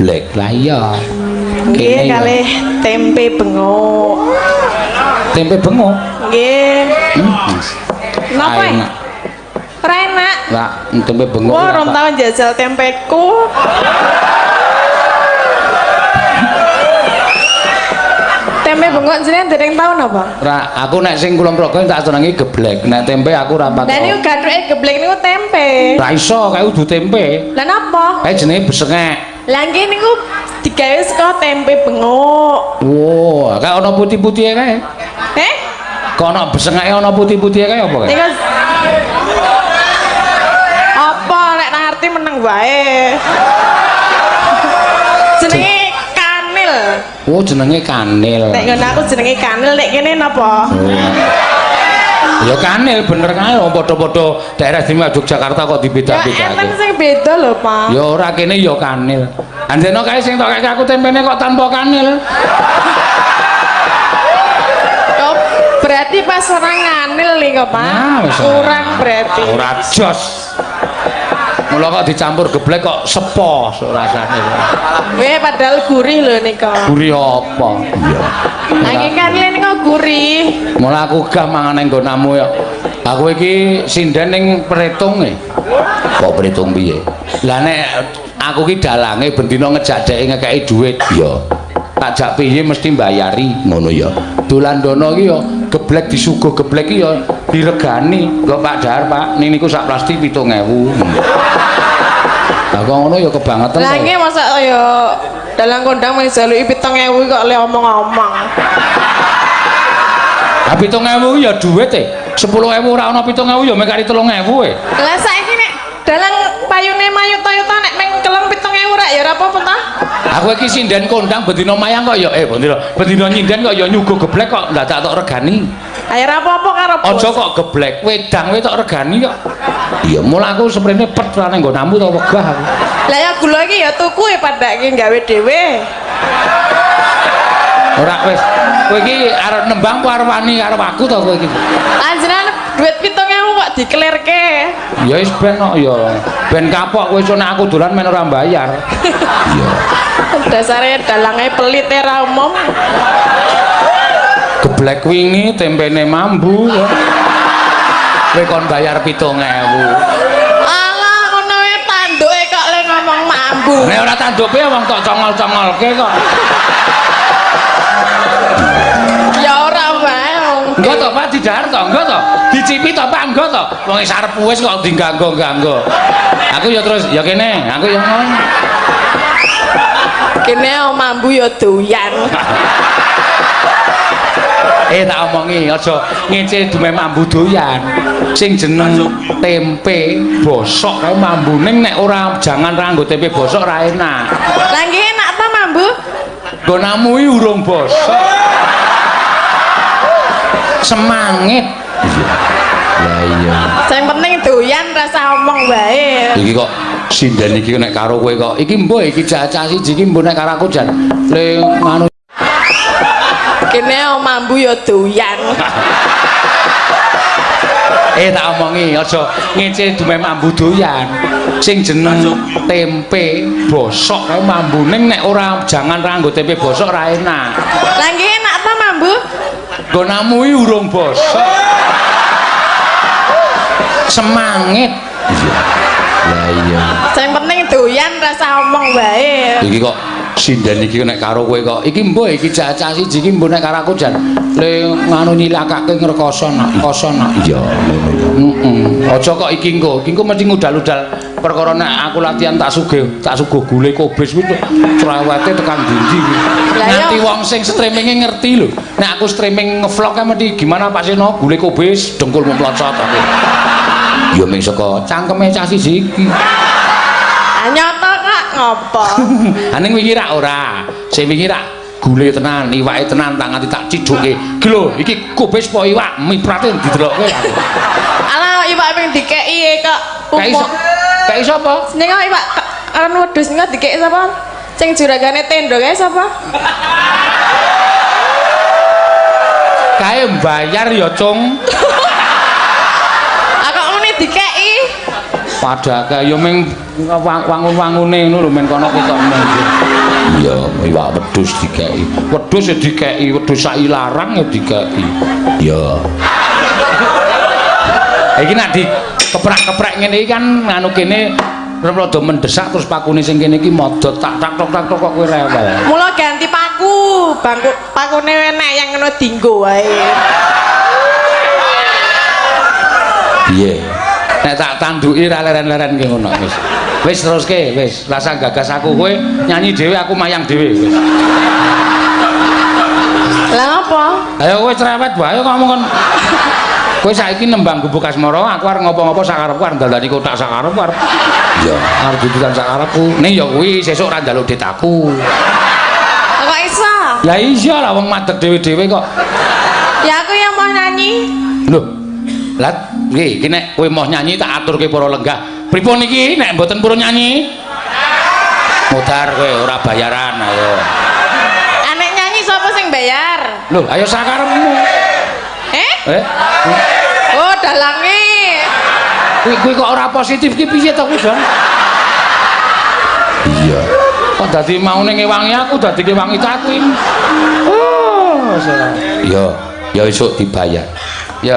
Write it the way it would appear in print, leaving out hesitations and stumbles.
geblek. Lah iya. Nggih kalih tempe bengok. Tempe bengok. Nggih. Napa? Ora enak. Lah tempe bengok. Wah, ora tau njajal tempeku. Tempe bengok jenengan dereng tau napa? Ra, aku nek sing kula mrogo tak senengi geblek. Nek tempe aku ora patok. Lah niku gathuke geblek niku tempe. Ra iso kae kudu tempe. Lah napa? Kae jenenge besengek. Lah nggih niku digawe saka tempe bengok. Wow, kae ana putih-putihe kae. Kok ana besengeke ana putih-putihe kae apa kae? Niku apa nek ngerti meneng wae. Jenenge kanil. Oh, jenenge kanil. Nek ngono aku jenenge kanil, nek kene napa? Ya kanil bener kae padha-padha daerah istimewa Yogyakarta kok dibeda-bedake. Ya enten sing beda lho, Pak. Ya ora kene ya kanil. Anjene kae sing tok aku tempene kok tanpa kanil. Oh, berarti pas ora nganil nih kok, Pak. Nah, kurang berarti. Ora jos. Mula kok dicampur geblek kok sepos rasane. Weh padahal gurih lho nika. Gurih apa? Iya. Nanging kanil nika gurih. Mula aku gah mangan ning nggonamu ya. Aku iki sinden ning Pretung e. Kok Pretung piye? Lah nek aku ki dalange bendina ngejak dhek ngekeki dhuwit ya. Takjak piye mesti mbayari ngono ya. Dolan dono ki ya geblek disuguh geblek ki ya diregani. Kok Pak Dahar Pak, niku sak plastik 7.000. Lah kok ngono ya kebangetan. Lah nggih masa ya dalang kondang mung jaluki 7.000 kok le omong-omong. Lah 7.000 ya dhuwit e. 10.000 ora ana 7.000 ya mek kari 3.000 e. Lah saiki nek dalang payune mayu Toyota nek meng kelem 7.000 rak ya ora apa-apa ta? Aku iki sinden kondang bendina mayang kok ya bendina nyinden kok ya nyuguh geblek kok ndadak tok regani. Ayo ora apa-apa karo bos. Aja kok geblek wedang tok regani kok. Iya, mula aku seprene pet ra nang nggonamu to wegah aku. Lah ya gula iki ya tuku e padake gawe dhewe. Ora wis, kowe iki arep nembang apa arep wani karo aku to kowe iki? Anjenan duit 7.000 kok dikelirke. Ya wis ben kok ya. Ben kapok kowe nek aku dolan men ora bayar. Iya. Dasare dalange pelit ra umum. Geblek wingi tempene mambu. Kowe kon bayar 7.000. Alah ngono wae tanduke kok le ngomong mambu. Nek ora tanduke wong tok congol-congolke kok. Ya ora wae. Enggak to Pak didahar to, enggak to. Dicipi to Pak, enggak to. Wong sarep wis kok diganggo-ganggo. Aku ya terus ya kene, aku ya ngono. Kene mambu ya doyan. Tak omongi aja ngece dume mambu doyan. Sing jeneng tempe bosok kae mambune nek ora jangan ra nggo tempe bosok ra enak. Lah nggih enak ta mambu? Nggonamu iki urung bosok. Semangit. Lah iya. Sing penting doyan rasa omong wae. Iki kok sinden iki nek karo kowe kok iki mbok iki cacah siji iki mbok nek karo aku jan le nganu Kene mambu ya doyan. Tak omongi aja ngece dume mambu doyan. Sing jeneng tempe bosok kae mambune nek ora jangan ra nggo tempe bosok ra enak. Lah nggih enak ta mambu? Nggonamu iki urung bosok. Semangit. Lah iya. Sing penting doyan rasa omong wae. Iki kok sinden iki nek karo kowe kok iki mbok iki cacah siji iki mbok nek karo aku jan le nganu nyilakake ngrekoso nak koso nak iya aja kok iki engko mesti ngudal-udal perkara nek aku latihan tak suguh gule kobis kuwi cerewete tekan ndi nanti wong sing streaminge ngerti lho nek aku streaming ngevlog kan mesti gimana Pak Seno gule kobis dengkulmu mlocot ya mung saka cangkeme cah siji iki Nyata kok ngopo? Aning wingi rak ora. Sing wingi rak gule tenan, iwake tenan tak nganti tak ciduke. Iki lho, iki kubis po iwak, miprate didelokke aku. Alah iwak ping dikeki kok. Kei sapa? Ning iwak anu wedhus niku dikeki sapa? Sing juragane tenda kae sapa? Kae mbayar ya, Cung. Kok ngene dikeki? Padahal ya ming wangun-wangune ngono lho men kono ketok men. Iya, iwak wedhus dikeki. Wedhus ya dikeki, wedhus sak ilarang ya dikeki. Iya. Iki nek dikeprek-keprek ngene iki kan anu kene rada mendesak terus pakune sing kene iki modot tak tok kok kowe rewel. Mula ganti paku, pakune enek yang ngono dinggo wae. Piye? Nek tak tanduki ra leren-leren ki ngono wis. Wis teruske, wis. Rasa gagas aku kowe nyanyi dhewe aku mayang dhewe wis. Lah apa? Ayo kowe cerewet wae ngomong kon. Kowe saiki nembang gubuk asmara, aku arep ngopo-ngopo sak karepku arep ndandani kotak sak karepku arep. Iya, arep dudukan sak karepku. Ning ya kuwi sesuk ra njaluk dit aku. Kok iso? Ya iya lah wong madeg dhewe-dhewe kok. Ya aku yang mau nyanyi. Lho. Lah, iki nek kowe mau nyanyi tak aturke para lenggah. Pripun iki nek mboten purun nyanyi? Mutar kowe ora bayaran ayo. Anek nyanyi sapa sing bayar? Lho, ayo sakarepmu. Oh, dalange. Kuwi kok ora positif ki piye to kuwi, Don? Iya. Kok dadi maune ngewangi aku dadi ngewangi aku iki. Oh, salah. Ya, ya esuk dibayar. Ya.